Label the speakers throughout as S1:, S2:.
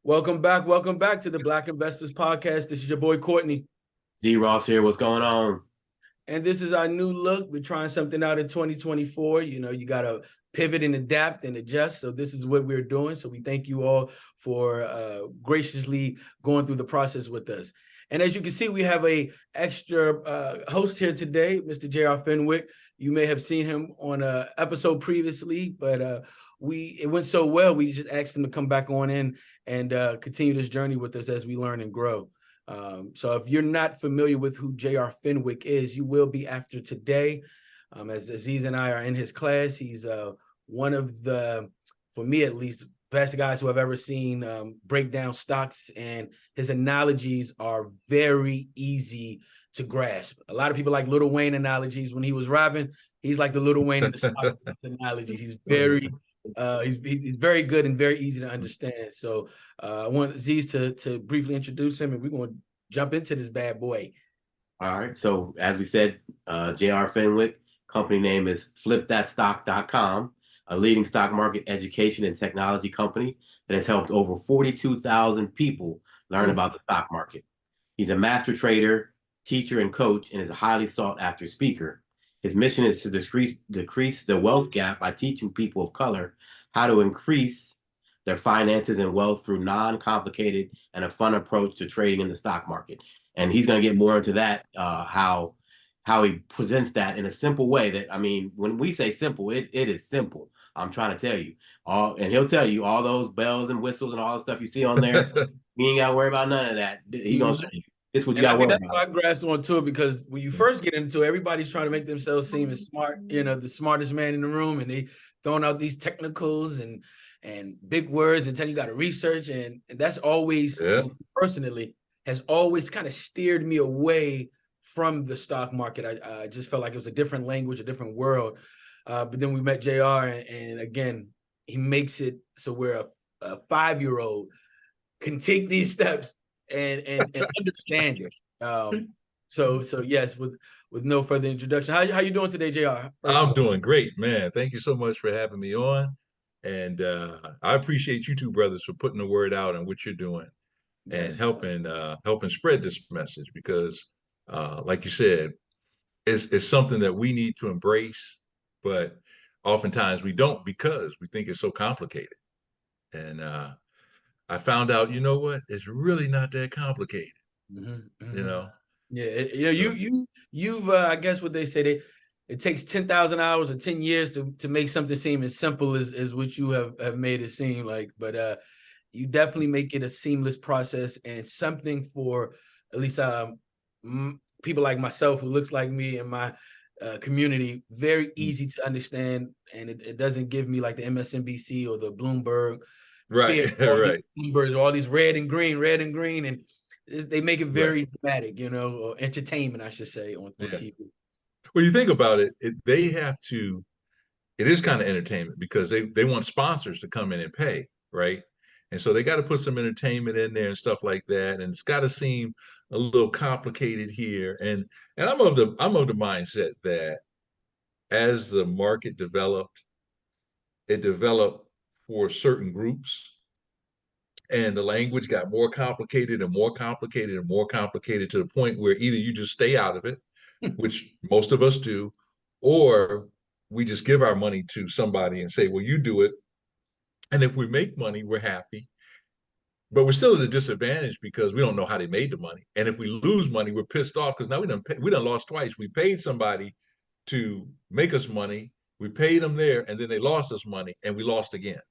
S1: Welcome back to the Black Investors Podcast. This is your boy Courtney.
S2: Ross here. What's going on?
S1: And this is our new look. We're trying something out in 2024. You know, you got to pivot and adapt and adjust. So this is what we're doing. So we thank you all for graciously going through the process with us. And as you can see, we have a extra host here today, Mr. J.R. Fenwick. You may have seen him on an episode previously, but it went so well, we just asked him to come back on in and continue this journey with us as we learn and grow. So if you're not familiar with who J.R. Fenwick is, you will be after today. As Aziz and I are in his class, he's one of the, for me at least, best guys who I've ever seen break down stocks, and his analogies are very easy to grasp. A lot of people like Lil Wayne analogies. When he was rapping, he's like the Lil Wayne in the stock analogies. He's very he's very good and very easy to understand. So I want Aziz to briefly introduce him, and we're going to jump into this bad boy.
S2: All right. So as we said, J.R. Fenwick, company name is flipthatstock.com, a leading stock market education and technology company that has helped over 42,000 people learn about the stock market. He's a master trader, teacher, and coach, and is a highly sought after speaker. His mission is to decrease the wealth gap by teaching people of color how to increase their finances and wealth through non-complicated and a fun approach to trading in the stock market. And he's going to get more into that, how he presents that in a simple way that, I mean, when we say simple, it is simple. I'm trying to tell you and he'll tell you all those bells and whistles and all the stuff you see on there. You ain't got to worry about none of that. He's going to show you. It's what you got to worry about.
S1: I grasped onto it because when you first get into it, everybody's trying to make themselves seem as smart, the smartest man in the room, and they throwing out these technicals and big words and telling you got to research, and that's always personally has always kind of steered me away from the stock market. I just felt like it was a different language, a different world. But then we met JR, and again, he makes it so where a 5-year-old can take these steps and understand it. So yes, with no further introduction, how you doing today, JR?
S3: I'm doing great, man. Thank you so much for having me on. And I appreciate you two brothers for putting the word out on what you're doing and helping spread this message, because like you said, it's something that we need to embrace, but oftentimes we don't because we think it's so complicated. And I found out, you know what? It's really not that complicated. You know?
S1: Yeah. You've I guess what they say, it takes 10,000 hours or 10 years to make something seem as simple as what you have made it seem like. But you definitely make it a seamless process, and something for at least people like myself who looks like me and my community, very easy to understand. And it doesn't give me like the MSNBC or the Bloomberg.
S3: Right.
S1: Numbers, all these red and green, and they make it very dramatic, or entertainment, I should say, on TV.
S3: Well, you think about it, they have to. It is kind of entertainment because they want sponsors to come in and pay, right? And so they got to put some entertainment in there and stuff like that, and it's got to seem a little complicated here. And I'm of the mindset that as the market developed, it developed for certain groups, and the language got more complicated and more complicated and more complicated to the point where either you just stay out of it, which most of us do, or we just give our money to somebody and say, well, you do it. And if we make money, we're happy, but we're still at a disadvantage because we don't know how they made the money. And if we lose money, we're pissed off because now we done lost twice. We paid somebody to make us money. We paid them there, and then they lost us money, and we lost again.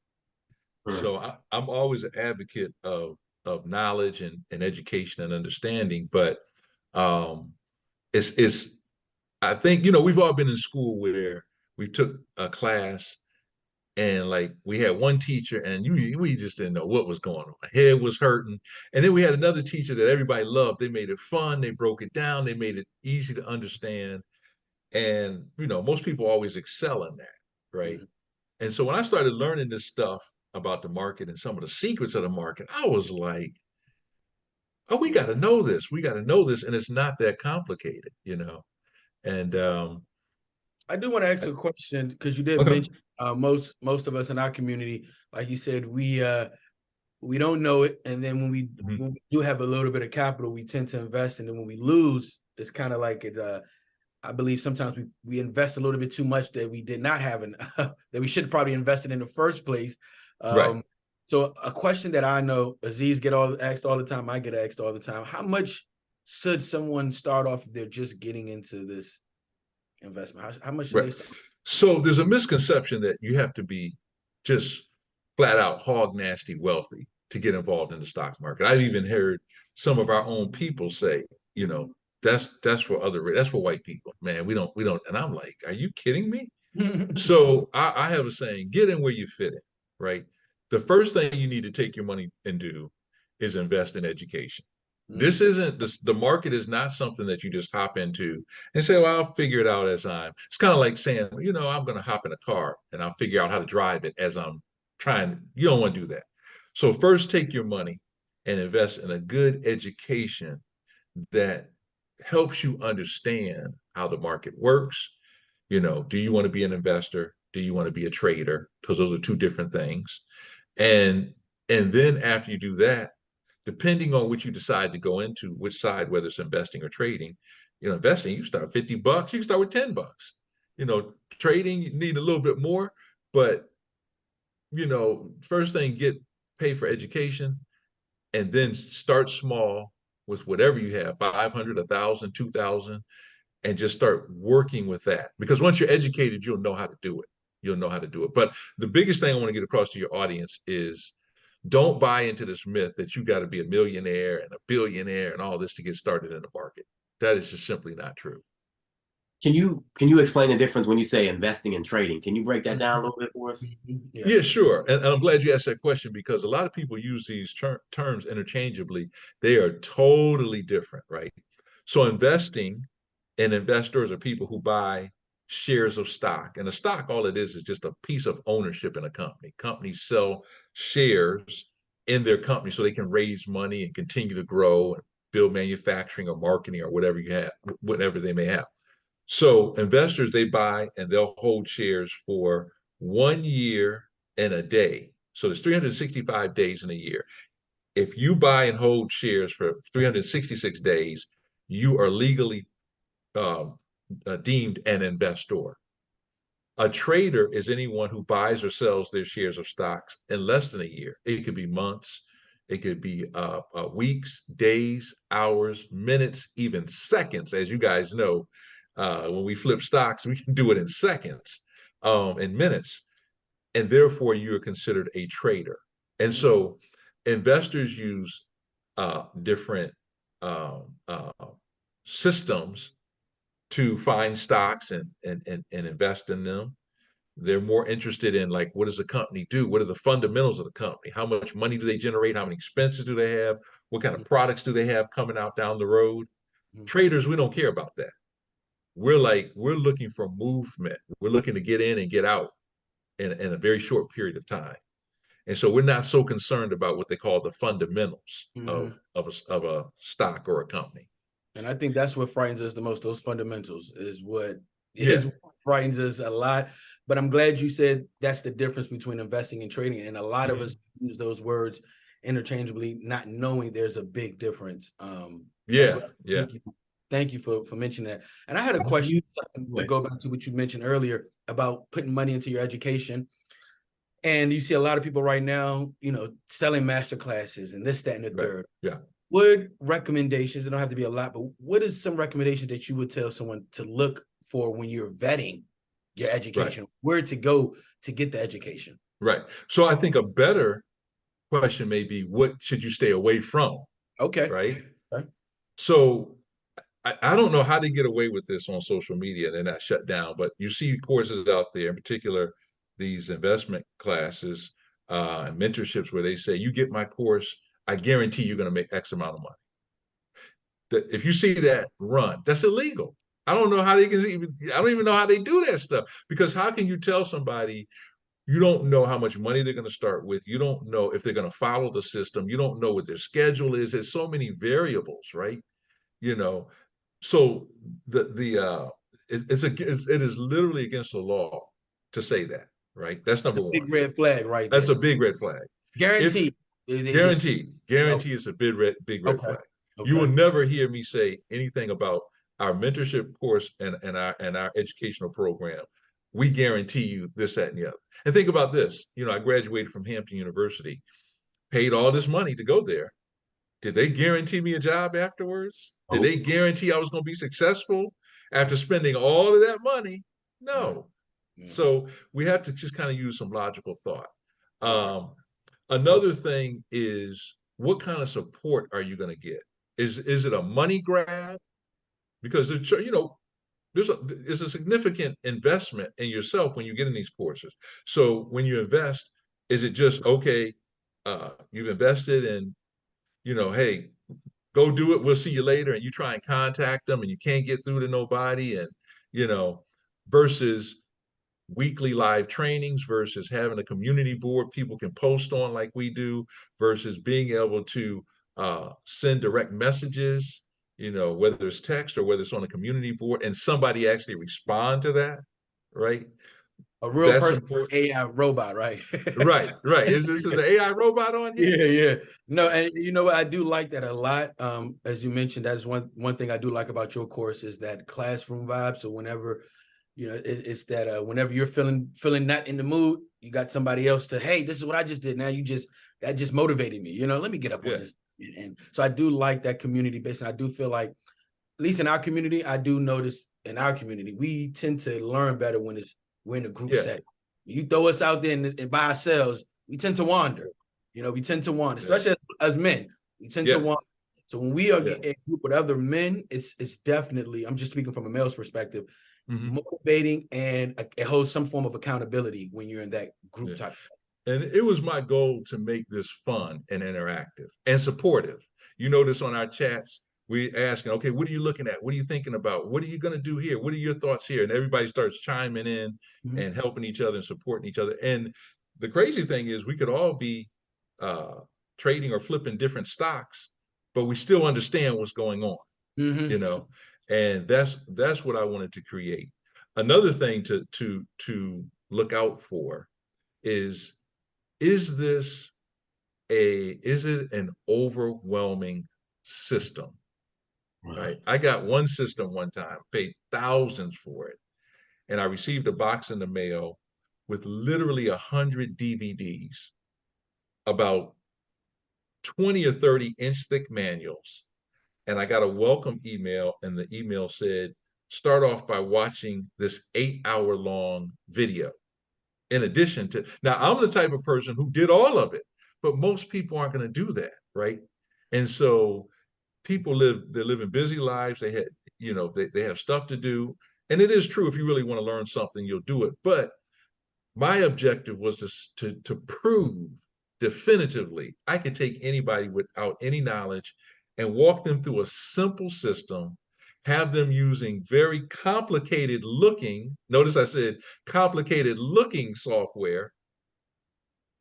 S3: So I'm always an advocate of knowledge and education and understanding. But it's I think, we've all been in school where we took a class and like we had one teacher and we just didn't know what was going on. My head was hurting. And then we had another teacher that everybody loved. They made it fun. They broke it down. They made it easy to understand. And, most people always excel in that, right? And so when I started learning this stuff about the market and some of the secrets of the market, I was like, oh, we got to know this. We got to know this. And it's not that complicated, And
S1: I do want to ask a question, because you did mention most of us in our community, like you said, we we don't know it, and then when we do have a little bit of capital, we tend to invest, and then when we lose, it's kind of like it. I believe sometimes we invest a little bit too much that we did not have, that we should have probably invested in the first place.
S3: Right.
S1: So a question that I know Aziz asked all the time, I get asked all the time: how much should someone start off if they're just getting into this investment? How much should they start?
S3: So there's a misconception that you have to be just flat out hog nasty wealthy to get involved in the stock market. I've even heard some of our own people say, that's for white people, man. We don't. And I'm like, are you kidding me? So I have a saying: get in where you fit in, right? The first thing you need to take your money and do is invest in education. This isn't the market is not something that you just hop into and say, well, I'll figure it out as it's kind of like saying, I'm going to hop in a car and I'll figure out how to drive it as I'm trying. You don't want to do that. So first take your money and invest in a good education that helps you understand how the market works. Do you want to be an investor? Do you want to be a trader? Because those are two different things. And then after you do that, depending on which you decide to go into, which side, whether it's investing or trading, investing, you start $50, you can start with $10. Trading, you need a little bit more, but first thing, pay for education, and then start small with whatever you have, 500, 1,000, 2,000, and just start working with that. Because once you're educated, you'll know how to do it. But the biggest thing I want to get across to your audience is, don't buy into this myth that you got to be a millionaire and a billionaire and all this to get started in the market. That is just simply not true.
S2: Can you explain the difference when you say investing and trading? Can you break that down a little bit for us?
S3: Yeah, sure. And I'm glad you asked that question, because a lot of people use these terms interchangeably. They are totally different, right? So investing and investors are people who buy shares of stock. And a stock, all it is just a piece of ownership in a company. Companies sell shares in their company so they can raise money and continue to grow and build manufacturing or marketing or whatever they may have. So investors, they buy and they'll hold shares for 1 year and a day. So there's 365 days in a year. If you buy and hold shares for 366 days, you are legally deemed an investor. A trader is anyone who buys or sells their shares of stocks in less than a year. It could be months, it could be weeks, days, hours, minutes, even seconds. As you guys know, when we flip stocks, we can do it in seconds, in minutes, and therefore you are considered a trader. And so investors use different systems to find stocks and invest in them. They're more interested in, like, what does the company do? What are the fundamentals of the company? How much money do they generate? How many expenses do they have? What kind of products do they have coming out down the road? Traders, we don't care about that. We're looking for movement. We're looking to get in and get out in a very short period of time. And so we're not so concerned about what they call the fundamentals of a stock or a company.
S1: And I think that's what frightens us the most. Those fundamentals is what frightens us a lot. But I'm glad you said that's the difference between investing and trading. And a lot of us use those words interchangeably, not knowing there's a big difference. Thank you for mentioning that. And I had a question to go back to what you mentioned earlier about putting money into your education. And you see a lot of people right now, selling master classes and this, that, and the third.
S3: Yeah.
S1: What recommendations, it don't have to be a lot, but what is some recommendations that you would tell someone to look for when you're vetting your education, where to go to get the education?
S3: Right. So I think a better question may be, what should you stay away from?
S1: Okay.
S3: Right. Okay. So I don't know how they get away with this on social media. They're not shut down, but you see courses out there, in particular, these investment classes and mentorships where they say, you get my course, I guarantee you're going to make X amount of money. That if you see that, run. That's illegal. I don't know how they can I don't even know how they do that stuff, because how can you tell somebody, you don't know how much money they're going to start with. You don't know if they're going to follow the system. You don't know what their schedule is. There's so many variables, right? So it is literally against the law to say that, right? That's number one.
S1: Big red flag, right?
S3: That's a big red flag.
S1: Guaranteed.
S3: Guarantee is a big red
S1: Okay.
S3: flag. You will
S1: Okay.
S3: never hear me say anything about our mentorship course and our educational program. We guarantee you this, that, and the other. And think about this. I graduated from Hampton University, paid all this money to go there. Did they guarantee me a job afterwards? Did
S2: Oh,
S3: they guarantee I was going to be successful after spending all of that money? No.
S1: Mm-hmm.
S3: So we have to just kind of use some logical thought.
S1: Okay.
S3: Another thing is, what kind of support are you going to get? Is it a money grab? Because there's a significant investment in yourself when you get in these courses. So when you invest, is it just okay? You've invested and hey, go do it. We'll see you later. And you try and contact them and you can't get through to nobody. And, versus weekly live trainings versus having a community board people can post on like we do versus being able to send direct messages, whether it's text or whether it's on a community board and somebody actually respond to that, right?
S1: A real
S3: That's
S1: person,
S3: important.
S1: AI robot, right?
S3: Right. Is this an AI robot on here?
S1: Yeah. No, and you know what? I do like that a lot. As you mentioned, that is one thing I do like about your course is that classroom vibe. So whenever, it's that whenever you're feeling not in the mood, you got somebody else to, hey, this is what I just did. Now that just motivated me. Let me get up on this. And so I do like that community base. And I do feel like, at least in our community, I do notice in our community, we tend to learn better when we're in a group setting. You throw us out there and by ourselves, we tend to wander. We tend to wander, especially as men. We tend to wander. So when we are in a group with other men, it's definitely, I'm just speaking from a male's perspective, motivating, and it holds some form of accountability when you're in that group type.
S3: And it was my goal to make this fun and interactive and supportive. You notice on our chats, we asking, okay, what are you looking at? What are you thinking about? What are you going to do here? What are your thoughts here? And everybody starts chiming in and helping each other and supporting each other. And the crazy thing is we could all be trading or flipping different stocks, but we still understand what's going on, and that's what I wanted to create. Another thing to look out for is it an overwhelming system? Right. I got one system one time, paid thousands for it, and I received a box in the mail with literally 100 DVDs, about 20 or 30-inch thick manuals, and I got a welcome email, and the email said, start off by watching this 8-hour long video. In addition to, now I'm the type of person who did all of it, but most people aren't going to do that, right? And so people they're living busy lives. They had, they have stuff to do. And it is true, if you really want to learn something, you'll do it. But my objective was to prove definitively I could take anybody without any knowledge and walk them through a simple system, have them using very complicated looking, notice I said complicated looking software,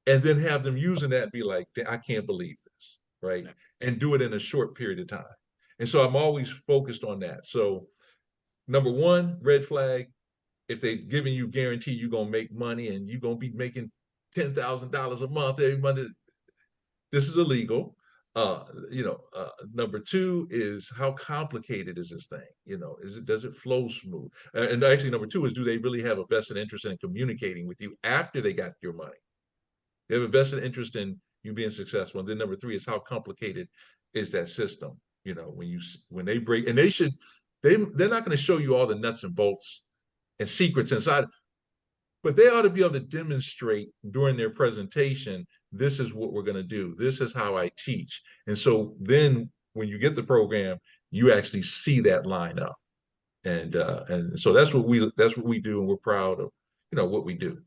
S3: and then have them using that and be like, I can't believe this, right? And do it in a short period of time. And so I'm always focused on that. So number one, red flag, if they're giving you guarantee you're going to make money and you're going to be making $10,000 a month every month, this is illegal. Number two is, how complicated is this thing? Does it flow smooth? And actually, number two is, do they really have a vested interest in communicating with you after they got your money? They have a vested interest in you being successful. And then number three is, how complicated is that system? When they break, and they're not going to show you all the nuts and bolts and secrets inside, but they ought to be able to demonstrate during their presentation, this is what we're going to do. This is how I teach. And so then when you get the program, you actually see that line up. And so that's what we do. And we're proud of, what we do.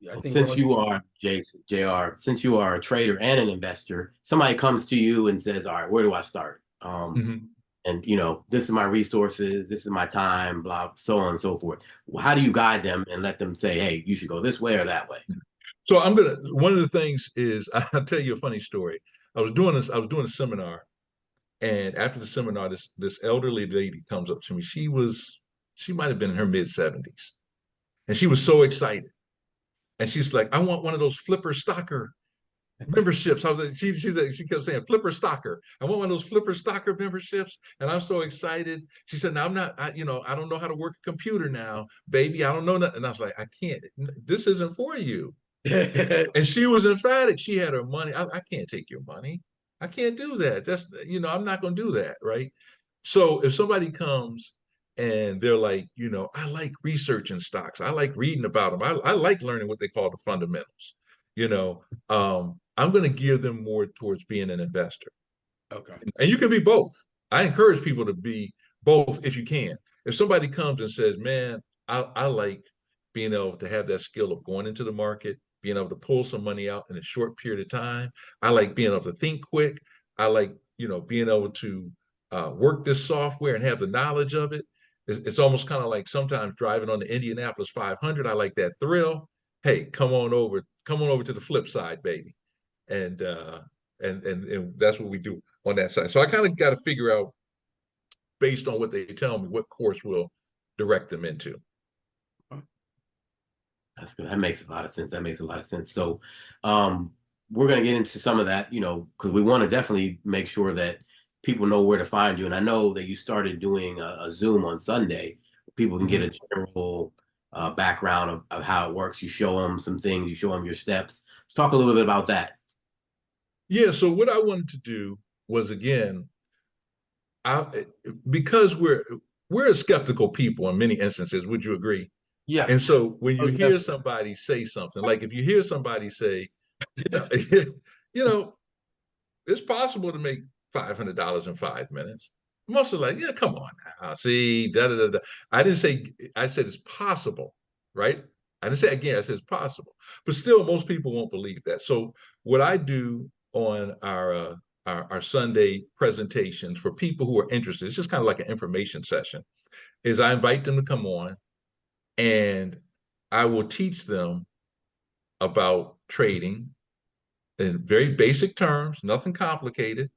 S1: Yeah, I think
S2: since you are JR, since you are a trader and an investor, somebody comes to you and says, all right, where do I start? And this is my resources, this is my time, blah, so on and so forth. How do you guide them and let them say, hey, you should go this way or that way?
S3: So one of the things is, I'll tell you a funny story. I was doing a seminar, and after the seminar, this elderly lady comes up to me. She might have been in her mid-70s, and she was so excited. And she's like, I want one of those flipper stocker memberships. I was like, she kept saying flipper stocker. I want one of those flipper stocker memberships, and I'm so excited. She said, "Now I'm not, I don't know how to work a computer now, baby. I don't know nothing." And I was like, "I can't. This isn't for you." And she was emphatic. She had her money. I can't take your money. I can't do that. That's I'm not going to do that, right? So if somebody comes and they're like, I like researching stocks. I like reading about them. I like learning what they call the fundamentals. You know, I'm going to gear them more towards being an investor.
S1: Okay.
S3: And you can be both. I encourage people to be both if you can. If somebody comes and says, man, I like being able to have that skill of going into the market, being able to pull some money out in a short period of time. I like being able to think quick. I like, being able to work this software and have the knowledge of it. It's almost kind of like sometimes driving on the Indianapolis 500. I like that thrill. Hey, come on over to the flip side, baby. And that's what we do on that side. So I kind of got to figure out, based on what they tell me, what course will direct them into.
S2: That's good. That makes a lot of sense. So we're going to get into some of that, because we want to definitely make sure that people know where to find you. And I know that you started doing a Zoom on Sunday. People can get a general background of how it works. You show them some things, you show them your steps. Let's talk a little bit about that.
S3: Yeah. So what I wanted to do was, again, because we're a skeptical people in many instances. Would you agree?
S1: Yes.
S3: And so when you hear somebody say something, like if you hear somebody say, it's possible to make $500 in 5 minutes. Most are like, yeah, come on now. See, da da da da. I said it's possible, right? I didn't say again, I said it's possible. But still, most people won't believe that. So what I do on our Sunday presentations for people who are interested, it's just kind of like an information session, is I invite them to come on and I will teach them about trading in very basic terms, nothing complicated.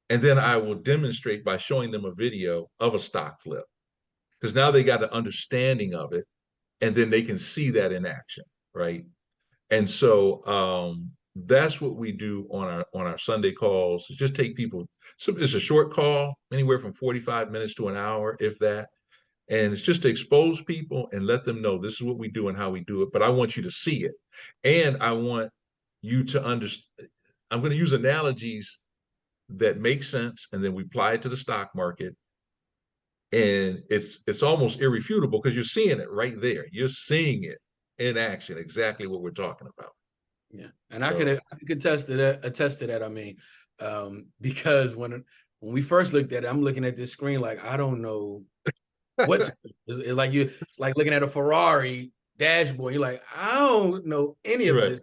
S3: And then I will demonstrate by showing them a video of a stock flip, because now they got an understanding of it, and then they can see that in action, right? And so that's what we do on our Sunday calls. Just take people. So it's a short call, anywhere from 45 minutes to an hour, if that. And it's just to expose people and let them know this is what we do and how we do it. But I want you to see it, and I want you to understand. I'm going to use analogies that make sense, and then we apply it to the stock market. And it's almost irrefutable because you're seeing it right there. You're seeing it in action, exactly what we're talking about.
S1: Yeah, and I could attest to that. I mean, because when we first looked at it, I'm looking at this screen like I don't know what's it's like it's like looking at a Ferrari dashboard. You're like, I don't know any of this.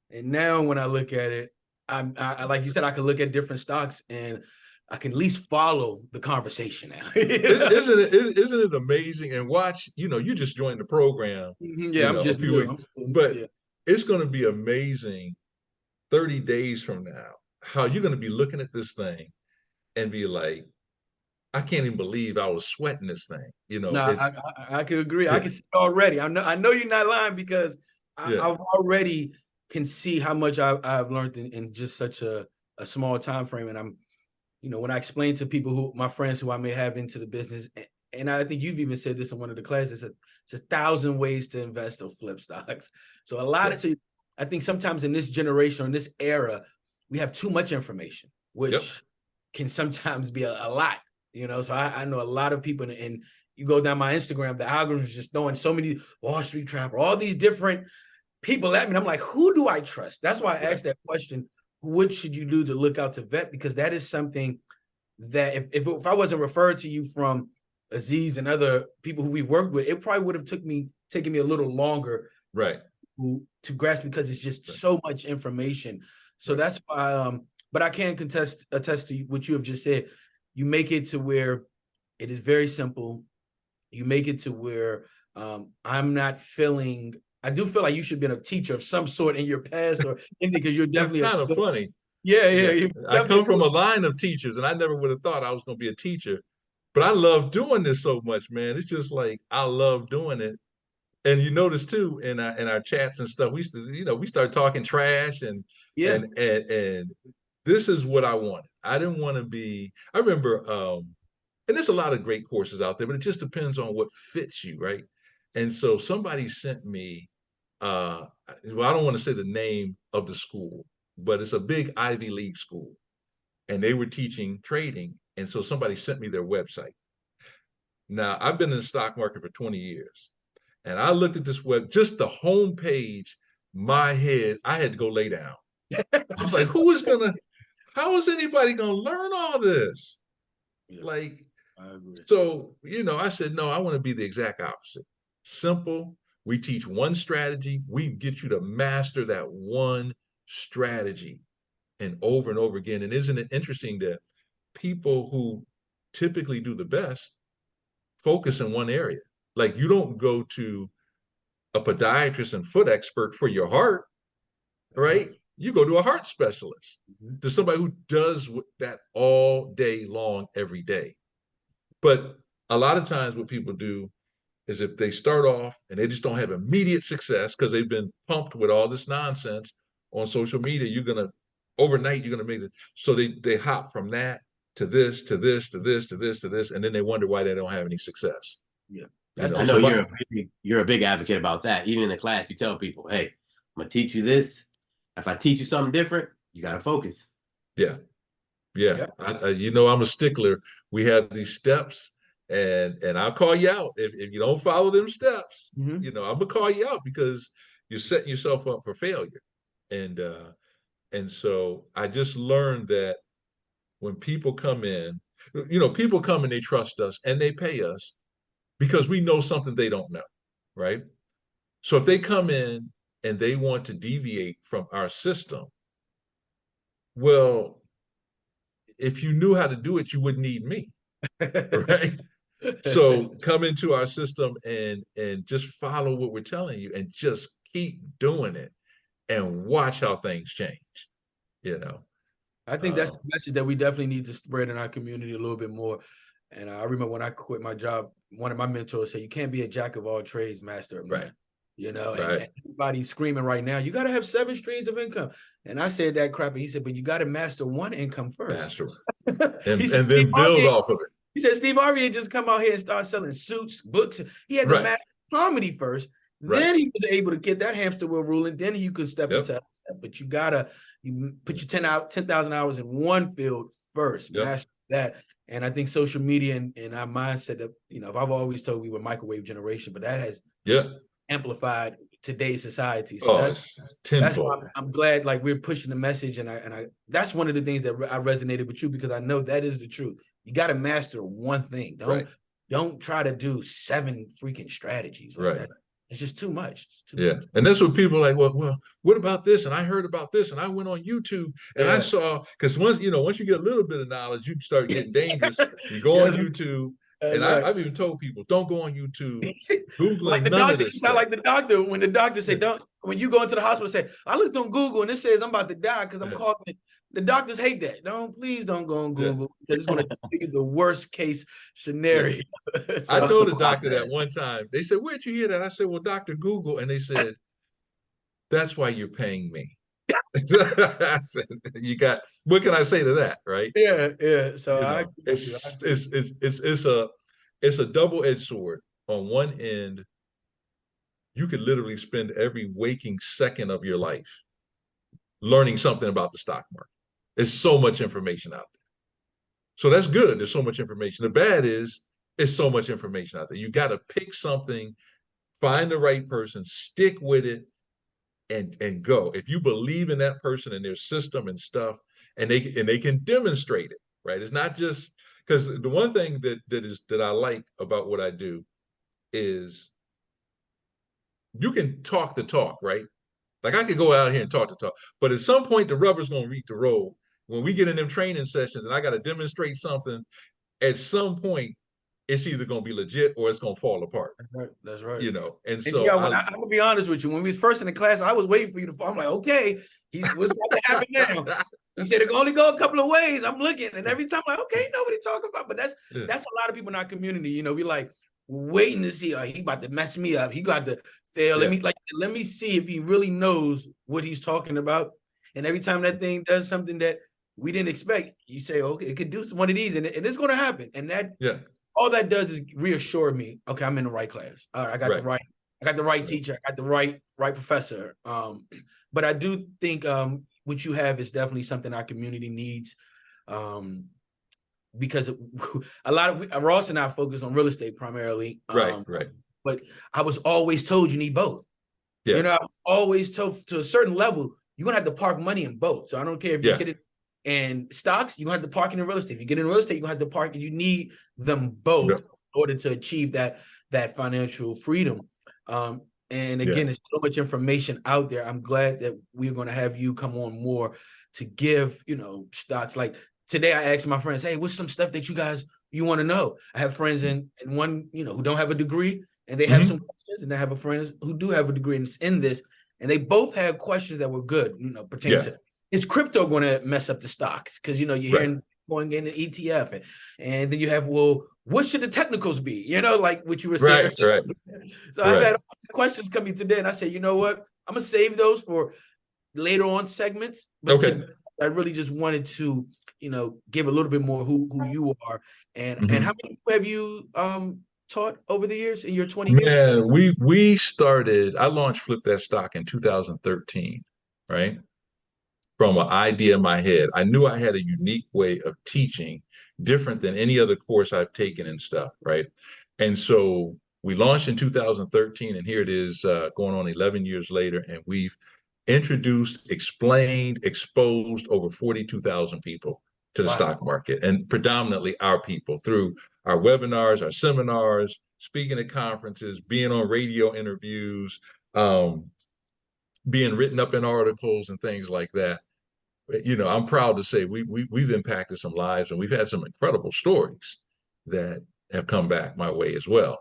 S1: And now when I look at it, I like you said, I can look at different stocks and I can at least follow the conversation now.
S3: Isn't it amazing? And watch, you just joined the program.
S1: Yeah, I'm just
S3: a few weeks, but it's going to be amazing 30 days from now how you're going to be looking at this thing and be like, I can't even believe I was sweating this thing.
S1: I could agree. Yeah. I can see already. I know you're not lying because I've already can see how much I've learned in just such a small time frame. And I'm, when I explain to people my friends who I may have into the business, and I think you've even said this in one of the classes, it's 1,000 ways to invest or flip stocks. So I think sometimes in this generation or in this era, we have too much information, which can sometimes be a lot, So I know a lot of people, and you go down my Instagram, the algorithm is just throwing so many Wall Street Trapper, all these different people at me. And I'm like, who do I trust? That's why I asked that question. What should you do to look out to vet? Because that is something that if I wasn't referred to you from Aziz and other people who we've worked with, it probably would have taken me a little longer to grasp, because it's just so much information. So that's why, but I can attest to what you have just said. You make it to where it is very simple. You make it to where I'm not feeling, I do feel like you should have been a teacher of some sort in your past, or anything, because you're definitely
S3: kind of funny.
S1: Yeah.
S3: I come from a line of teachers, and I never would have thought I was going to be a teacher, but I love doing this so much, man. It's just like, I love doing it. And you notice too in our chats and stuff, we used to, we started talking trash
S1: Yeah.
S3: and this is what I wanted. I didn't want to be. I remember, and there's a lot of great courses out there, but it just depends on what fits you, right? And so somebody sent me, well, I don't want to say the name of the school, but it's a big Ivy League school, and they were teaching trading, and so somebody sent me their website. Now I've been in the stock market for 20 years. And I looked at this just the homepage, I had to go lay down. I was like, how is anybody gonna learn all this?
S1: Yeah,
S3: Like,
S1: I agree.
S3: so, I said, no, I want to be the exact opposite. Simple. We teach one strategy. We get you to master that one strategy and over again. And isn't it interesting that people who typically do the best focus in one area? Like, you don't go to a podiatrist and foot expert for your heart, right? You go to a heart specialist, to somebody who does that all day long, every day. But a lot of times what people do is if they start off and they just don't have immediate success because they've been pumped with all this nonsense on social media, overnight, you're going to make it. So they hop from that to this, to this, to this, to this, to this, and then they wonder why they don't have any success.
S1: Yeah.
S2: I know you're a big advocate about that. Even in the class, you tell people, hey, I'm going to teach you this. If I teach you something different, you got to focus.
S3: Yeah. I'm a stickler. We have these steps, and I'll call you out if you don't follow them steps. I'm gonna call you out because you're setting yourself up for failure. And so I just learned that when people come in, people come and they trust us and they pay us because we know something they don't know, right? So if they come in and they want to deviate from our system, well, if you knew how to do it, you wouldn't need me, right? So come into our system and just follow what we're telling you and just keep doing it and watch how things change.
S1: I think that's the message that we definitely need to spread in our community a little bit more. And I remember when I quit my job, one of my mentors said, you can't be a jack of all trades, master of none.
S3: Right.
S1: And everybody's screaming right now, you got to have 7 streams of income. And I said that crap. And he said, but you got to master one income first.
S3: Master. and then build off of it.
S1: He said, Steve Harvey had just come out here and start selling suits, books. He had to master comedy first. Then he was able to get that hamster wheel rolling. Then you could step into that. But you put your 10,000 hours in one field first, master that. And I think social media and our mindset that, I've always told we were microwave generation, but that has amplified today's society. So that's why I'm glad like we're pushing the message. And I that's one of the things that I resonated with you because I know that is the truth. You got to master one thing. Don't try to do 7 freaking strategies. Right. It's just too much.
S3: And that's what people are like, well, what about this? And I heard about this and I went on YouTube and I saw, because once you get a little bit of knowledge, you start getting dangerous. You go on YouTube. And I've even told people, don't go on YouTube, Googling like none of this stuff.
S1: Like the doctor, when the doctor said, when you go into the hospital, say, I looked on Google and it says I'm about to die because I'm coughing. The doctors hate that. Please don't go on Google because it's going to tell you the worst case scenario.
S3: So I told the doctor that one time. They said, where'd you hear that? I said, well, Dr. Google. And they said, that's why you're paying me. I said, what can I say to that? Right.
S1: Yeah. So
S3: it's a double-edged sword. On one end, you could literally spend every waking second of your life learning something about the stock market. There's so much information out there. So that's good. There's so much information. The bad is there's so much information out there. You got to pick something, find the right person, stick with it, and go. If you believe in that person and their system and stuff, and they can demonstrate it, right? It's not just because the one thing that I like about what I do is you can talk the talk, right? Like I could go out here and talk the talk, but at some point the rubber's gonna meet the road. When we get in them training sessions and I got to demonstrate something, at some point it's either gonna be legit or it's gonna fall apart.
S1: That's right.
S3: And so
S1: I'm gonna be honest with you. When we was first in the class, I was waiting for you to fall. I'm like, okay, what's going to happen now? He said it can only go a couple of ways. I'm looking, and every time I'm like, okay, nobody talking about. But that's a lot of people in our community. We like, waiting to see, he about to mess me up. He got to fail.
S3: Yeah.
S1: Let me see if he really knows what he's talking about. And every time that thing does something that we didn't expect, you say, okay, it could do one of these, and it's going to happen. And that, all that does is reassure me, okay, I'm in the right class. All right, I got the right teacher, I got the right professor. But I do think what you have is definitely something our community needs. Because a lot of Ross and I focus on real estate primarily.
S3: Right.
S1: But I was always told you need both.
S3: Yeah.
S1: You know, I was always told to a certain level, you're going to have to park money in both. So I don't care if you get it in stocks, you're going to have to park it in real estate. If you get in real estate, you're going to have to park it. You need them both in order to achieve that financial freedom. And again, there's so much information out there. I'm glad that we're going to have you come on more to give, stocks. Like today I asked my friends, hey, what's some stuff that you want to know? I have friends in one, who don't have a degree, and they have some questions, and I have friends who do have a degree in this, and they both had questions that were good, pertaining to, is crypto going to mess up the stocks? Because, you're hearing going in an ETF, and then you have, well, what should the technicals be? Like what you were saying.
S3: Right.
S1: So I've had all these questions coming today, and I said, you know what? I'm going to save those for later on segments. But I really just wanted to, give a little bit more who you are. And how many people have you taught over the years in your 20 years?
S3: Man, I launched Flip That Stock in 2013, right? From an idea in my head. I knew I had a unique way of teaching, different than any other course I've taken and stuff, right? And so we launched in 2013, and here it is going on 11 years later, and we've introduced, explained, exposed over 42,000 people to the stock market, and predominantly our people through our webinars, our seminars, speaking at conferences, being on radio interviews, being written up in articles and things like that. I'm proud to say we've impacted some lives, and we've had some incredible stories that have come back my way as well.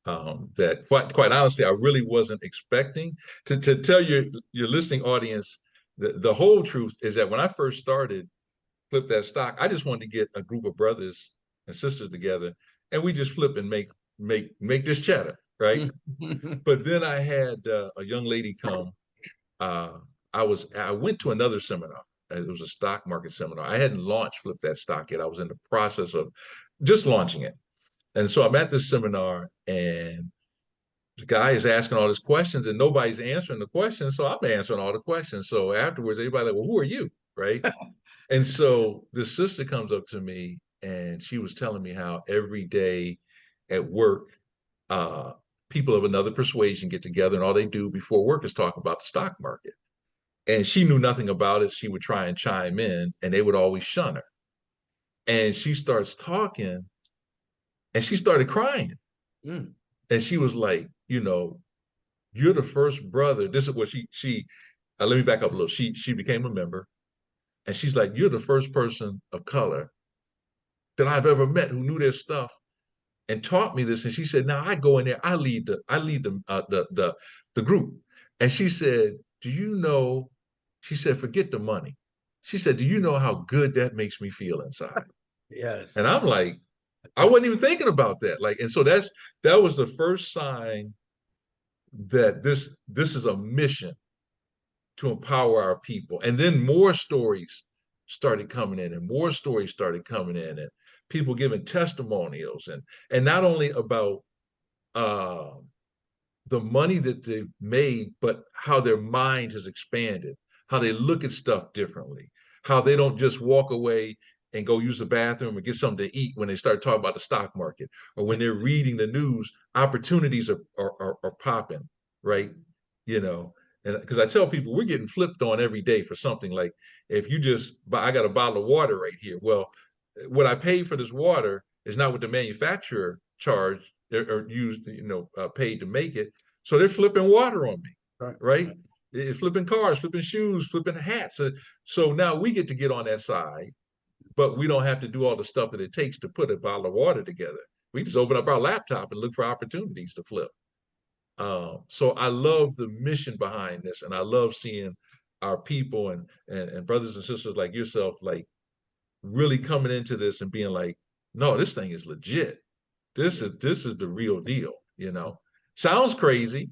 S3: That quite honestly, I really wasn't expecting. To tell your listening audience, the whole truth is that when I first started Flip That Stock, I just wanted to get a group of brothers and sisters together, and we just flip and make this cheddar, right? But then I had a young lady come. I went to another seminar. It was a stock market seminar. I hadn't launched Flip That Stock yet. I was in the process of just launching it. And so I'm at this seminar, and the guy is asking all these questions, and nobody's answering the questions. So I'm answering all the questions. So afterwards, everybody like, well, who are you? Right. And so this sister comes up to me, and she was telling me how every day at work, people of another persuasion get together, and all they do before work is talk about the stock market. And she knew nothing about it. She would try and chime in, and they would always shun her. And she starts talking, and she started crying. And she was like, you're the first brother. This is what she let me back up a little. She became a member, and she's like, you're the first person of color that I've ever met who knew their stuff and taught me this. And she said, now I go in there, I lead the group. And she said, do you know, she said, forget the money. She said, do you know how good that makes me feel inside?
S1: Yes.
S3: And I'm like, I wasn't even thinking about that. And so that was the first sign that this is a mission to empower our people. And then more stories started coming in, and more stories started coming in, and people giving testimonials, and not only about the money that they've made, but how their mind has expanded, how they look at stuff differently, how they don't just walk away and go use the bathroom and get something to eat when they start talking about the stock market, or when they're reading the news, opportunities are popping, right? And because I tell people we're getting flipped on every day for something. Like if you just buy, I got a bottle of water right here. Well, what I paid for this water is not what the manufacturer charged or used, paid to make it. So they're flipping water on me, right? They're flipping cars, flipping shoes, flipping hats. So now we get to get on that side, but we don't have to do all the stuff that it takes to put a bottle of water together. We just open up our laptop and look for opportunities to flip. So I love the mission behind this, and I love seeing our people and brothers and sisters like yourself, like really coming into this and being like, no, this thing is legit. This is the real deal, you know. Sounds crazy,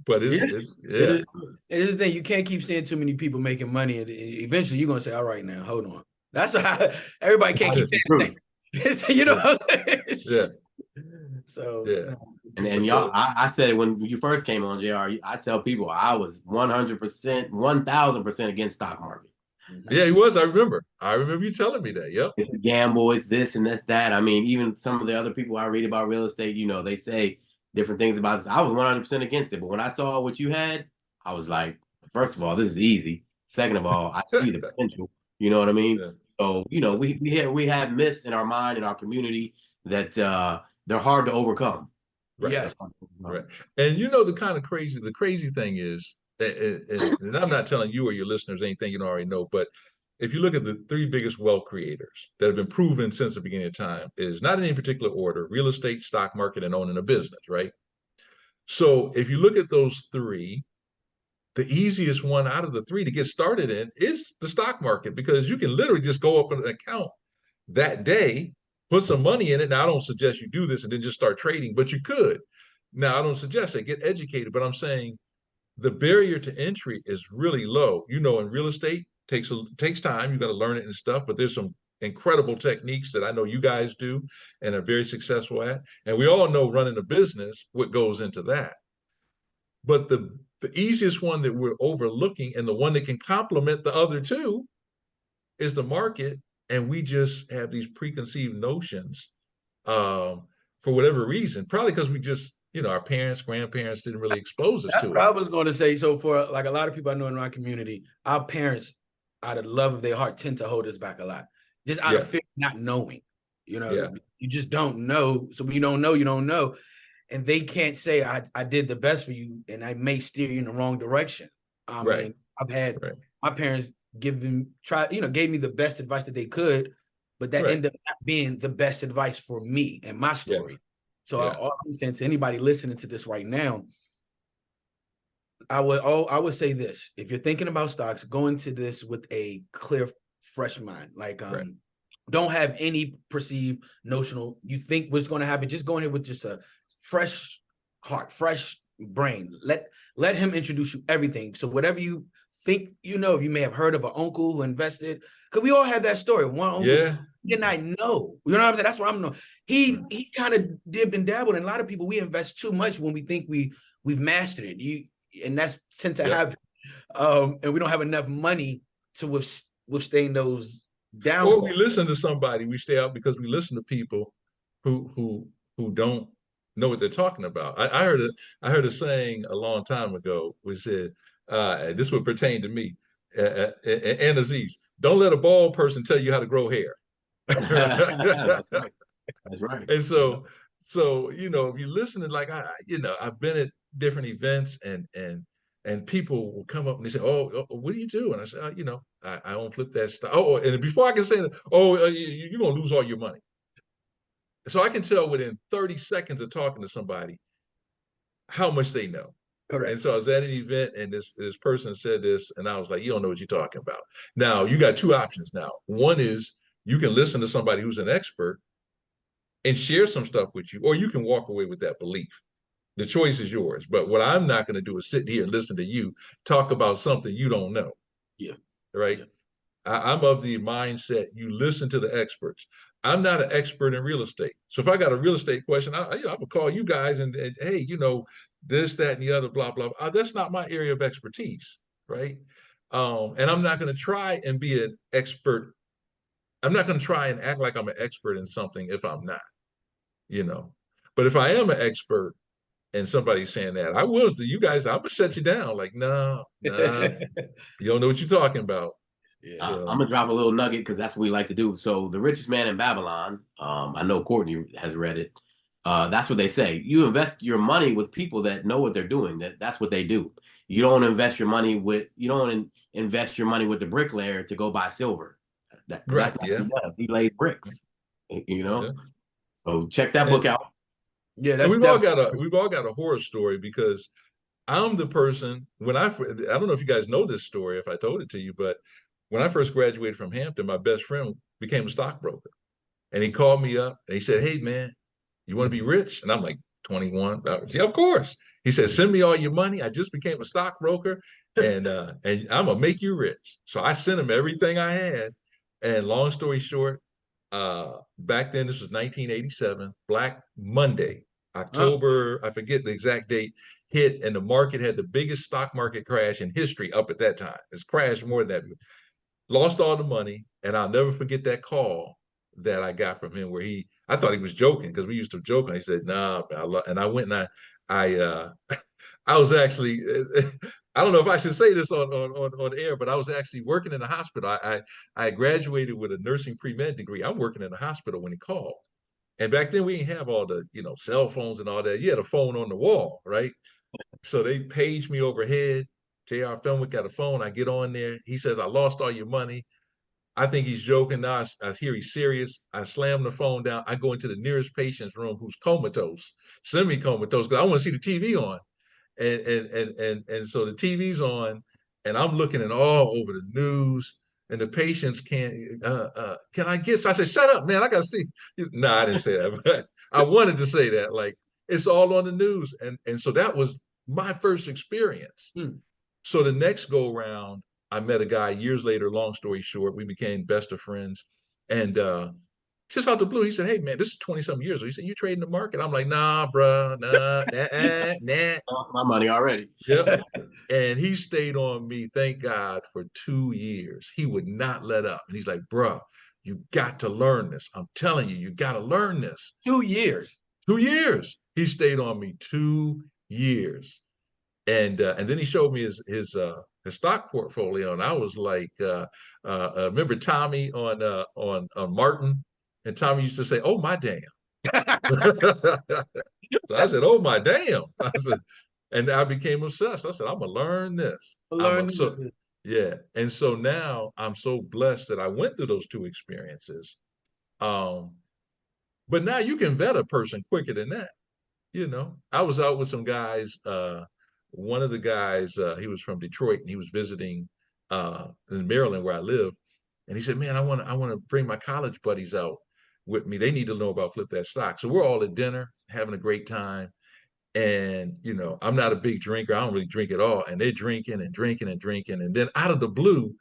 S3: but it's yeah.
S1: It is the thing. You can't keep seeing too many people making money, and eventually you're gonna say, "All right, now hold on." That's how everybody can't keep saying the same. You know what I'm saying?
S3: Yeah.
S1: So
S3: yeah.
S2: And y'all, I said it when you first came on, JR. I tell people I was 100%, 1000% against stock market.
S3: Yeah, he was. I remember you telling me that. Yep.
S2: It's a gamble. It's this and that's that. I mean, even some of the other people I read about real estate, you know, they say different things about this. I was 100% against it, but when I saw what you had, I was like, first of all, this is easy. Second of all, I see the potential. You know what I mean?
S3: Yeah.
S2: So, you know, we have myths in our mind, in our community that they're hard to overcome.
S3: Right.
S1: yes.
S3: Right. And you know, the crazy thing is, and I'm not telling you or your listeners anything you don't already know, but if you look at the three biggest wealth creators that have been proven since the beginning of time, is not in any particular order: real estate, stock market, and owning a business, right? So if you look at those three, the easiest one out of the three to get started in is the stock market, because you can literally just go up an account that day, put some money in it. Now, I don't suggest you do this and then just start trading, but you could. Now, I don't suggest that. Get educated, but I'm saying the barrier to entry is really low. You know, in real estate, takes time. You got to learn it and stuff, but there's some incredible techniques that I know you guys do and are very successful at. And we all know running a business, what goes into that. But the easiest one that we're overlooking, and the one that can complement the other two, is the market. And we just have these preconceived notions for whatever reason, probably because we just, you know, our parents, grandparents didn't really expose us
S1: That's
S3: to
S1: what
S3: it.
S1: I was going to say. So for like a lot of people I know in my community, our parents, out of love of their heart, tend to hold us back a lot, just out of fear of not knowing. You know, you just don't know. So when you don't know, you don't know. And they can't say, I did the best for you, and I may steer you in the wrong direction. I mean, I've had my parents gave me the best advice that they could, but that ended up not being the best advice for me and my story. So all I'm saying to anybody listening to this right now, I would say this: if you're thinking about stocks, go into this with a clear, fresh mind. Like, don't have any perceived notional. You think what's going to happen? Just go in here with just a fresh heart, fresh brain. Let him introduce you everything. So whatever you think, you know, if you may have heard of an uncle who invested, because we all had that story. One uncle did not know. You know what I'm saying? That's what I'm know. He kind of dibbed and dabbled, and a lot of people, we invest too much when we think we've mastered it. And that's tend to happen. And we don't have enough money to withstand those downfalls.
S3: Or we listen to somebody, we stay out because we listen to people who don't know what they're talking about. I heard a saying a long time ago, which said, this would pertain to me, and Aziz, don't let a bald person tell you how to grow hair.
S2: That's right.
S3: And so you know, if you listen to, like, I've been at different events, and people will come up and they say, oh, what do you do? And I say, I own Flip That Stock. Oh, and before I can say that, you're gonna lose all your money. So I can tell within 30 seconds of talking to somebody how much they know.
S1: Correct.
S3: And so I was at an event, and this person said this, and I was like, you don't know what you're talking about. Now, you got two options now. One is you can listen to somebody who's an expert and share some stuff with you, or you can walk away with that belief. The choice is yours. But what I'm not going to do is sit here and listen to you talk about something you don't know.
S1: Yeah.
S3: Right. Yeah. I'm of the mindset, you listen to the experts. I'm not an expert in real estate. So if I got a real estate question, I would call you guys and hey, this, that, and the other, blah, blah, blah. That's not my area of expertise. Right. And I'm not going to try and be an expert. I'm not going to try and act like I'm an expert in something if I'm not, But if I am an expert and somebody's saying that, I will to you guys, I'm going to shut you down. Like, no, you don't know what you're talking about.
S2: Yeah. So, I'm gonna drop a little nugget because that's what we like to do. So, The Richest Man in Babylon, I know Courtney has read it. That's what they say. You invest your money with people that know what they're doing. That's what they do. You don't invest your money with the bricklayer to go buy silver. That's not what he does. He lays bricks. Yeah. So check that book out.
S3: Yeah, we've all got a horror story, because I'm the person, I don't know if you guys know this story, if I told it to you, but when I first graduated from Hampton, my best friend became a stockbroker, and he called me up and he said, hey man, You want to be rich? And I'm like, 21. Yeah, of course. He said, send me all your money. I just became a stockbroker and I'm gonna make you rich. So I sent him everything I had. And long story short, back then this was 1987, Black Monday, October, I forget the exact date, hit, and the market had the biggest stock market crash in history up at that time. It's crashed more than that. Lost all the money, and I'll never forget that call that I got from him where I thought he was joking because we used to joke, and he said, "Nah," and I went and I I was actually, I don't know if I should say this on air, but I was actually working in a hospital. I graduated with a nursing pre-med degree. I'm working in a hospital when he called, and back then we didn't have all the cell phones and all that. You had a phone on the wall, right? So they paged me overhead. J.R. Fenwick got a phone. I get on there. He says, I lost all your money. I think he's joking. Now I hear he's serious. I slam the phone down. I go into the nearest patient's room who's comatose, semi-comatose, because I want to see the TV on. And so the TV's on, and I'm looking at all over the news, and the patients can I get? So I said, shut up, man. I gotta see. No, I didn't say that, but I wanted to say that. Like, it's all on the news. And so that was my first experience. So the next go round, I met a guy years later, long story short, we became best of friends. And just out the blue, he said, hey, man, this is 20 something years ago. He said, you trading the market? I'm like, nah, bro, nah.
S2: Lost my money already.
S3: Yep. And he stayed on me, thank God, for 2 years. He would not let up. And he's like, bro, you got to learn this. I'm telling you, you got to learn this.
S1: 2 years.
S3: 2 years. He stayed on me 2 years. And then he showed me his stock portfolio, and I was like, remember Tommy on Martin, and Tommy used to say, "Oh my damn." So I said, "Oh my damn." I said, and I became obsessed. I said, "I'm gonna learn this." Yeah, and so now I'm so blessed that I went through those 2 experiences. But now you can vet a person quicker than that. I was out with some guys. One of the guys, he was from Detroit, and he was visiting in Maryland where I live. And he said, man, I want to bring my college buddies out with me. They need to know about Flip That Stock. So we're all at dinner, having a great time. And, I'm not a big drinker. I don't really drink at all. And they're drinking and drinking and drinking. And then out of the blue,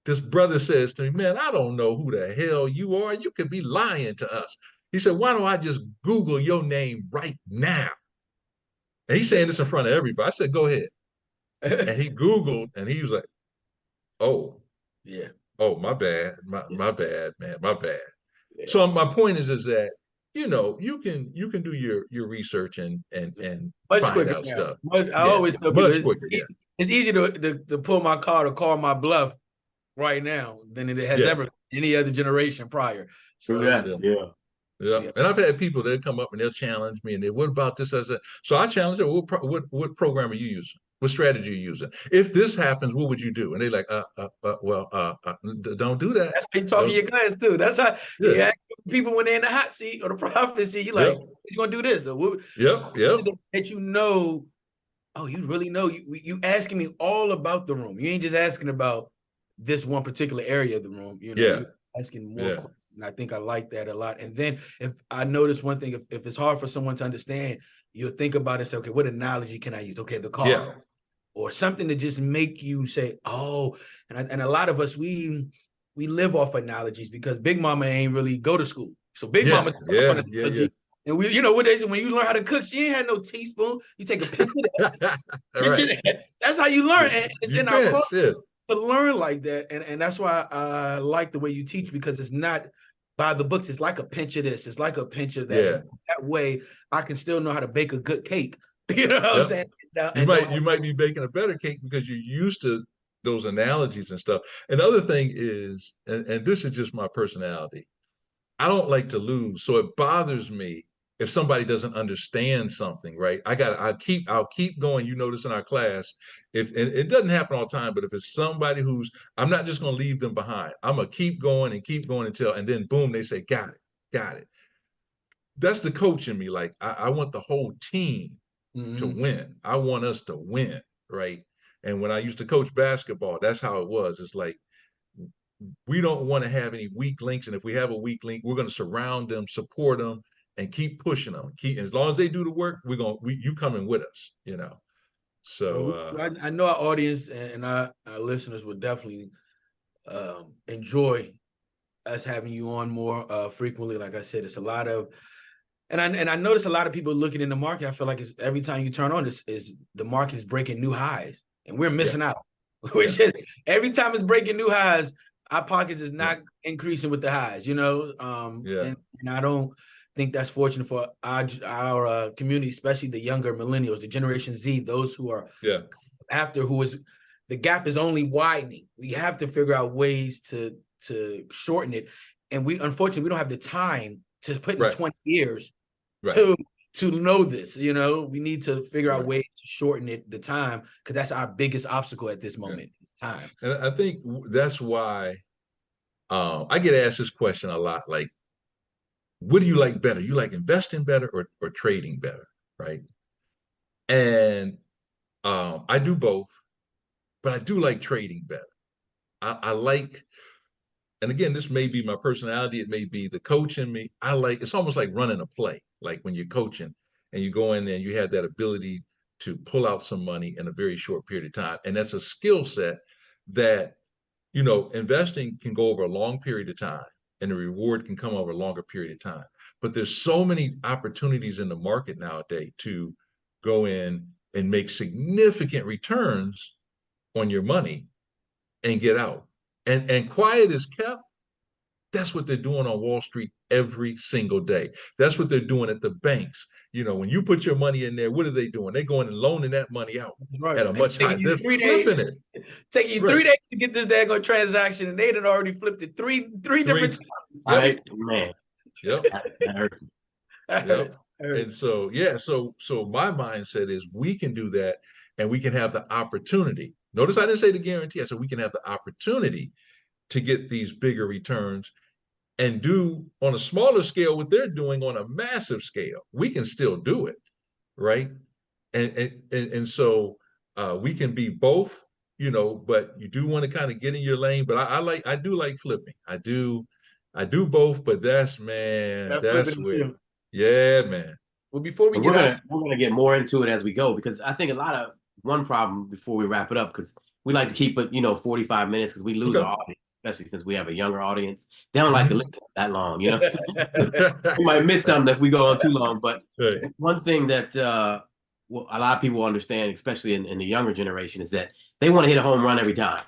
S3: this brother says to me, man, I don't know who the hell you are. You could be lying to us. He said, why don't I just Google your name right now? And he's saying this in front of everybody. I said, go ahead. And he Googled, and he was like, oh,
S1: yeah.
S3: Oh, my bad. My bad, man. My bad. Yeah. So my point is that, you can do your research and
S1: much
S3: find
S1: quicker
S3: out stuff.
S1: I always tell people
S3: quicker.
S1: It's easy to pull my card or call my bluff right now than it has ever any other generation prior. So
S3: yeah. And I've had people that come up and they'll challenge me, and what about this? So I challenge them. What program are you using? What strategy are you using? If this happens, what would you do? And they're like, don't do that.
S1: That's how you talk to your clients too. That's how you ask people when they're in the hot seat or the prophet seat. You like, he's gonna do this. Or what,
S3: That
S1: oh, you really know. You asking me all about the room. You ain't just asking about this one particular area of the room. You're asking more questions. And I think I like that a lot. And then if I notice one thing, if it's hard for someone to understand, you'll think about it and say, okay, what analogy can I use? Okay, the car. Or something to just make you say, oh, and a lot of us, we live off analogies because Big Mama ain't really go to school. So Big Mama and we, what they say, when you learn how to cook, she ain't had no teaspoon. You take a pinch of that. That. That's how you learn. And it's in our culture to learn like that. And that's why I like the way you teach, because it's not by the books. It's like a pinch of this. It's like a pinch of that. Yeah. That way I can still know how to bake a good cake. You know what I'm saying?
S3: You might be baking a better cake because you're used to those analogies and stuff. And the other thing is, and this is just my personality, I don't like to lose. So it bothers me if somebody doesn't understand something, right? I'll keep going. You notice in our class, and it doesn't happen all the time, but if it's somebody I'm not just going to leave them behind. I'm going to keep going until, and then boom, they say, got it. That's the coach in me. Like, I want the whole team to win. I want us to win, right? And when I used to coach basketball, that's how it was. It's like, we don't want to have any weak links. And if we have a weak link, we're going to surround them, support them, and keep pushing them. As long as they do the work, you coming with us, So
S1: I know our audience and our listeners would definitely enjoy us having you on more frequently. Like I said, it's a lot of, and I notice a lot of people looking in the market. I feel like it's every time you turn on this, is the market is breaking new highs, and we're missing out. Which is every time it's breaking new highs, our pockets is not increasing with the highs. And I don't think that's fortunate for our community, especially the younger millennials, the Generation Z, those who are after, the gap is only widening. We have to figure out ways to shorten it, and unfortunately we don't have the time to put in 20 years to know this. We need to figure out ways to shorten the time, because that's our biggest obstacle at this moment. Is time.
S3: And I think that's why I get asked this question a lot, like, what do you like better? You like investing better or trading better, right? And I do both, but I do like trading better. I like, and again, this may be my personality, it may be the coach in me. It's almost like running a play, like when you're coaching and you go in there and you have that ability to pull out some money in a very short period of time. And that's a skill set that, investing can go over a long period of time and the reward can come over a longer period of time. But there's so many opportunities in the market nowadays to go in and make significant returns on your money and get out. And quiet is kept. That's what they're doing on Wall Street every single day. That's what they're doing at the banks. When you put your money in there, what are they doing? They're going and loaning that money out at a much higher. They're flipping it.
S1: Taking you 3 days to get this daggone transaction, and they had already flipped it three different times.
S2: Right, man.
S3: Yep.
S2: That hurts.
S3: Yep. And so my mindset is we can do that, and we can have the opportunity. Notice I didn't say the guarantee. I said we can have the opportunity to get these bigger returns and do on a smaller scale what they're doing on a massive scale. We can still do it, right? And so we can be both, but you do want to kind of get in your lane. But I do like flipping. I do both, but that's where, man.
S1: Well, before we
S2: we're gonna get more into it as we go, because I think one problem before we wrap it up, because we like to keep it, 45 minutes, because we lose our audience, especially since we have a younger audience. They don't like to listen that long, We might miss something if we go on too long. But one thing that a lot of people understand, especially in the younger generation, is that they want to hit a home run every time,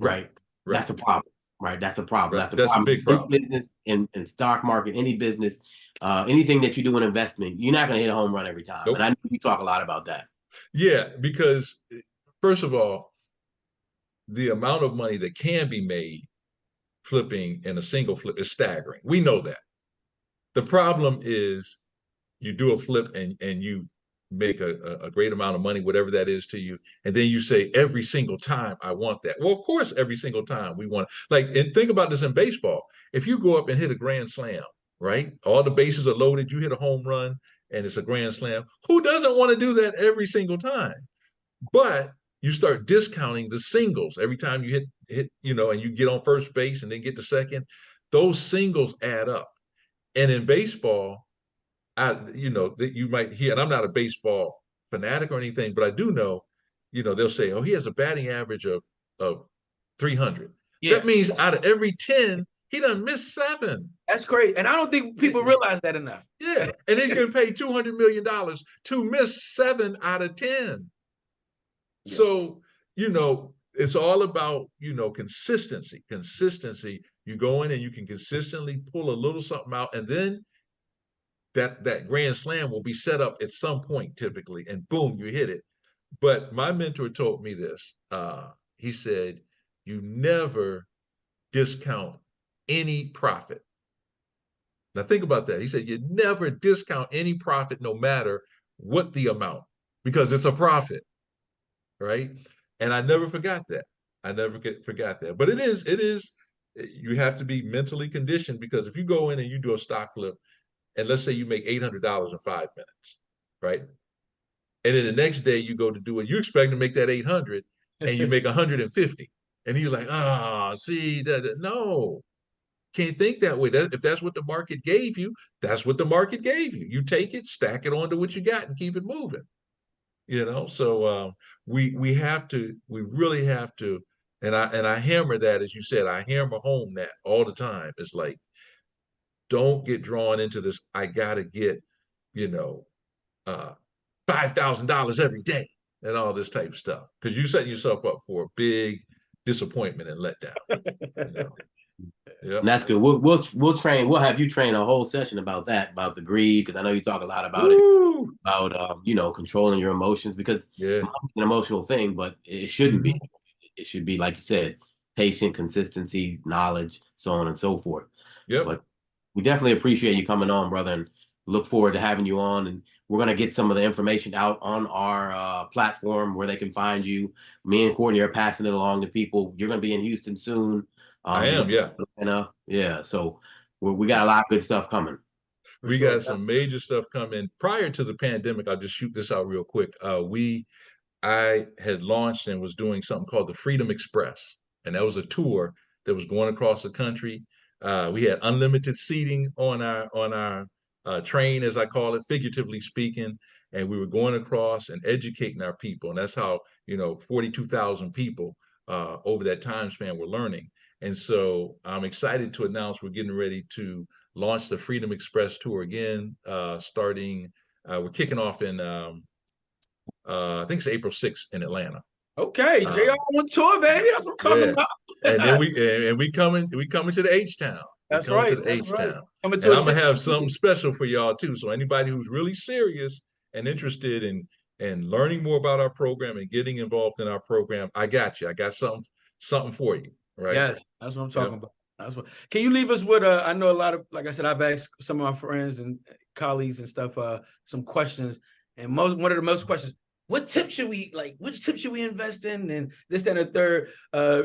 S2: right? That's a problem, right? That's a problem. That's
S3: a big problem.
S2: Business, in stock market, any business, anything that you do in investment, you're not going to hit a home run every time. Nope. And I know you talk a lot about that.
S3: Yeah, because first of all, the amount of money that can be made flipping in a single flip is staggering. We know that. The problem is you do a flip and you make a great amount of money, whatever that is to you, and then you say every single time I want that. Well, of course, every single time we want, and think about this in baseball. If you go up and hit a grand slam, right? All the bases are loaded, you hit a home run and it's a grand slam. Who doesn't want to do that every single time? But you start discounting the singles every time you hit, and you get on first base and then get to second. Those singles add up. And in baseball, that you might hear, and I'm not a baseball fanatic or anything, but I do know, they'll say, oh, he has a batting average of 300. Yeah. That means out of every 10, he done missed 7.
S1: That's great. And I don't think people realize that enough.
S3: Yeah. And he's going to pay $200 million to miss 7 out of 10. Yeah. So, it's all about, consistency. You go in and you can consistently pull a little something out, and then that grand slam will be set up at some point typically, and boom, you hit it. But my mentor told me this. He said, you never discount any profit. Now think about that. He said, you never discount any profit, no matter what the amount, because it's a profit, right? And I never forgot that. Forgot that. But it is, you have to be mentally conditioned, because if you go in and you do a stock flip, and let's say you make $800 in 5 minutes, right? And then the next day you go to do it, you expect to make that 800 and you make 150. And you're like, see, no. Can't think that way. If that's what the market gave you, that's what the market gave you. You take it, stack it onto what you got, and keep it moving. So we really have to, and I hammer that, as you said, I hammer home that all the time. It's like, don't get drawn into this. I gotta get, $5,000 every day and all this type of stuff, because you set yourself up for a big disappointment and letdown.
S2: And that's good. We'll train. We'll have you train a whole session about that, about the greed, because I know you talk a lot about it, about controlling your emotions, because it's an emotional thing, but it shouldn't be. It should be, like you said, patient, consistency, knowledge, so on and so forth. But we definitely appreciate you coming on, brother, and look forward to having you on. And we're going to get some of the information out on our platform where they can find you. Me and Courtney are passing it along to people. You're going to be in Houston soon.
S3: I am,
S2: yeah. So we got a lot of good stuff coming.
S3: We got some major stuff coming. Prior to the pandemic, I'll just shoot this out real quick. I had launched and was doing something called the Freedom Express, and that was a tour that was going across the country. We had unlimited seating on our train, as I call it, figuratively speaking, and we were going across and educating our people. And that's how 42,000 people over that time span were learning. And so I'm excited to announce we're getting ready to launch the Freedom Express tour again, starting. We're kicking off in I think it's April 6th in Atlanta.
S1: Okay, JR on tour, baby. That's what I'm talking about.
S3: And then we coming to the H-Town.
S1: That's right.
S3: To the H-Town. And I'm gonna have something special for y'all too. So anybody who's really serious and interested in learning more about our program and getting involved in our program, I got you. I got something for you. Right.
S1: Yes, that's what I'm talking about. That's what. Can you leave us with I know a lot of, like I said, I've asked some of my friends and colleagues and stuff some questions, and one of the most questions: what tips should we which tips should we invest in, and this, that, and the third?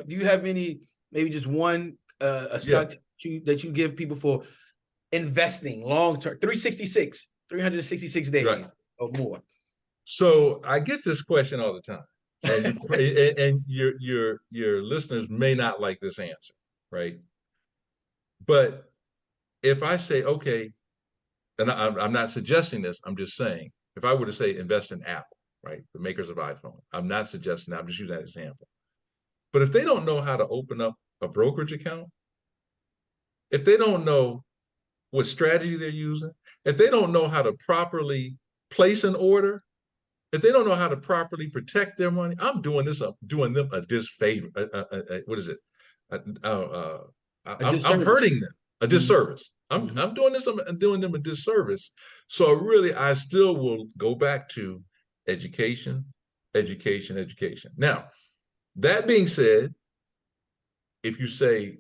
S1: Do you have maybe just one a stock that you give people for investing long term, 366 days or more?
S3: So I get this question all the time. And your listeners may not like this answer, right? But if I say, okay, and I'm not suggesting this, I'm just saying, if I were to say invest in Apple, right, the makers of iPhone, I'm not suggesting that, I'm just using that example. But if they don't know how to open up a brokerage account, if they don't know what strategy they're using, if they don't know how to properly place an order, if they don't know how to properly protect their money, I'm doing them a disfavor. What is it? I'm hurting them, a disservice. I'm doing them a disservice. So I still will go back to education. Now, that being said, if you say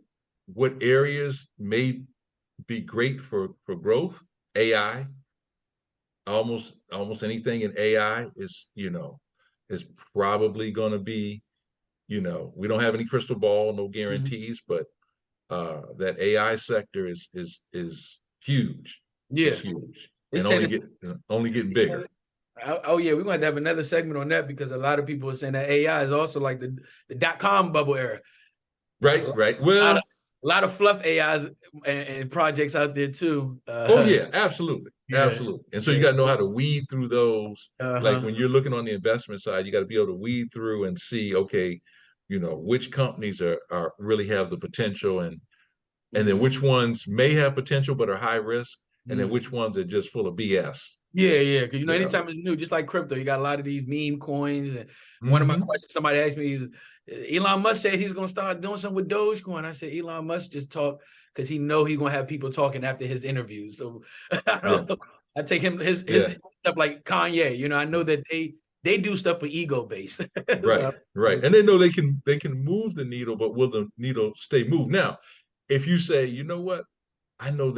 S3: what areas may be great for growth, AI. Almost anything in AI is probably going to be, we don't have any crystal ball, no guarantees, but that AI sector is huge.
S1: Yeah,
S3: it's huge, and only getting bigger.
S1: Oh yeah, we're going to have another segment on that, because a lot of people are saying that AI is also like the .com bubble era.
S3: Right. Well,
S1: a lot of fluff AIs and projects out there too.
S3: Absolutely. Absolutely. And so you got to know how to weed through those. Like when you're looking on the investment side, you got to be able to weed through and see, okay, which companies are really have the potential, and then which ones may have potential but are high risk, and then which ones are just full of BS.
S1: Yeah, because anytime it's new, just like crypto, you got a lot of these meme coins. And one of my questions somebody asked me is, Elon Musk said he's going to start doing something with Dogecoin. I said, Elon Musk just talk because he know he's going to have people talking after his interviews. So I take him his stuff like Kanye. I know that they do stuff for ego based.
S3: Right. And they know they can move the needle, but will the needle stay moved? Now, if you say, you know what, I know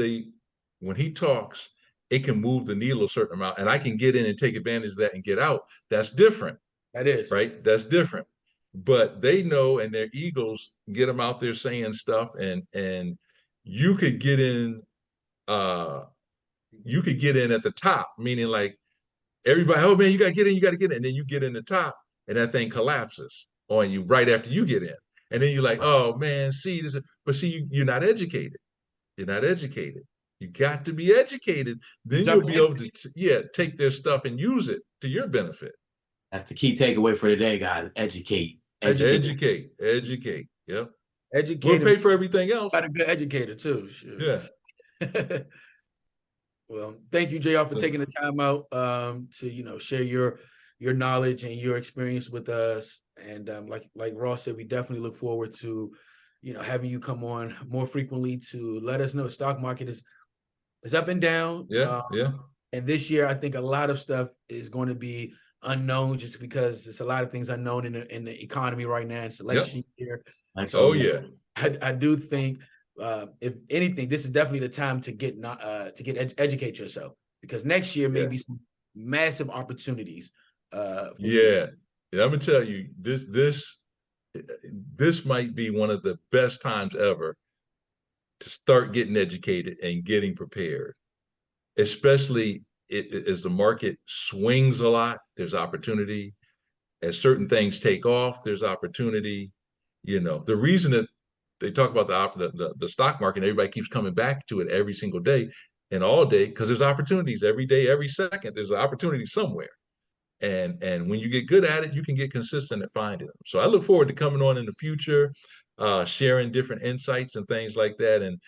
S3: when he talks, it can move the needle a certain amount, and I can get in and take advantage of that and get out. That's different.
S1: That is
S3: right. That's different. But they know, and their egos get them out there saying stuff, and you could get in. You could get in at the top, meaning like everybody, oh man, you got to get in, and then you get in the top, and that thing collapses on you right after you get in, and then you're like, oh man, see this, but see you're not educated. You're not educated. You got to be educated. Then you'll be able to take their stuff and use it to your benefit.
S2: That's the key takeaway for today, guys. Educate.
S3: Educate. Yep.
S1: Educate.
S3: We'll pay for everything else.
S1: Got a good educator too. Sure.
S3: Yeah.
S1: Well, thank you, JR, for taking the time out to share your knowledge and your experience with us. And like Ross said, we definitely look forward to having you come on more frequently to let us know the stock market is up and down.
S3: Yeah.
S1: And this year, I think a lot of stuff is going to be unknown just because there's a lot of things unknown in the economy right now. It's election year.
S3: So,
S1: I do think if anything, this is definitely the time to educate yourself, because next year may be some massive opportunities.
S3: I'm gonna tell you, this might be one of the best times ever to start getting educated and getting prepared, especially as the market swings a lot. There's opportunity. As certain things take off, there's opportunity. The reason that they talk about the stock market, everybody keeps coming back to it every single day and all day, because there's opportunities every day, every second. There's an opportunity somewhere. And when you get good at it, you can get consistent at finding them. So I look forward to coming on in the future, sharing different insights and things like that, and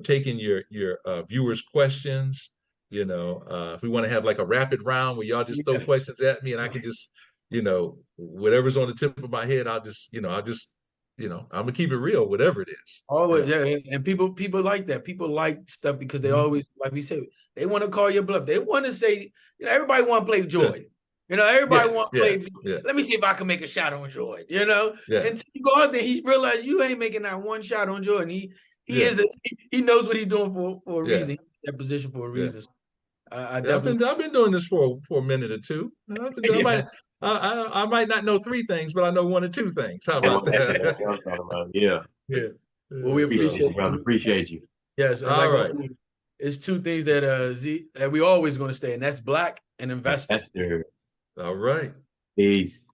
S3: taking your viewers' questions. If we want to have like a rapid round where y'all just throw questions at me and I can just, whatever's on the tip of my head, I'm gonna keep it real, whatever it is.
S1: Always, and people like that. People like stuff because they always, like we said, they want to call your bluff. They want to say, everybody want to play Jordan. Everybody want to play. Let me see if I can make a shot on Jordan. Until you go out there, he realized you ain't making that one shot on Jordan. He knows what he's doing for a reason. He's in that position for a reason. I've
S3: been doing this for a minute or two. I might not know 3 things, but I know 1 or 2 things. How about that?
S2: Yeah.
S1: Well, we
S2: appreciate you.
S1: Yes.
S2: All
S1: right. It's 2 things that we always going to stay, and that's Black and investors.
S3: All right.
S2: Peace.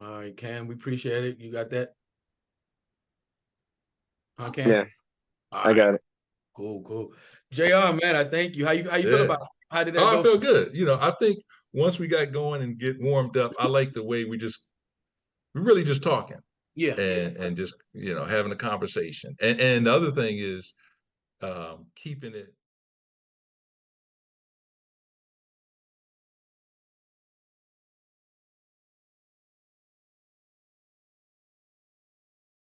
S1: All right, Cam, we appreciate it. You got that? Cam?
S4: Yes. I got it.
S1: Cool. JR, man, I thank you. How you feel about it? How did that go?
S3: I feel good. I think once we got going and get warmed up, I like the way we're really just talking.
S1: Yeah.
S3: And just, having a conversation. And the other thing is keeping it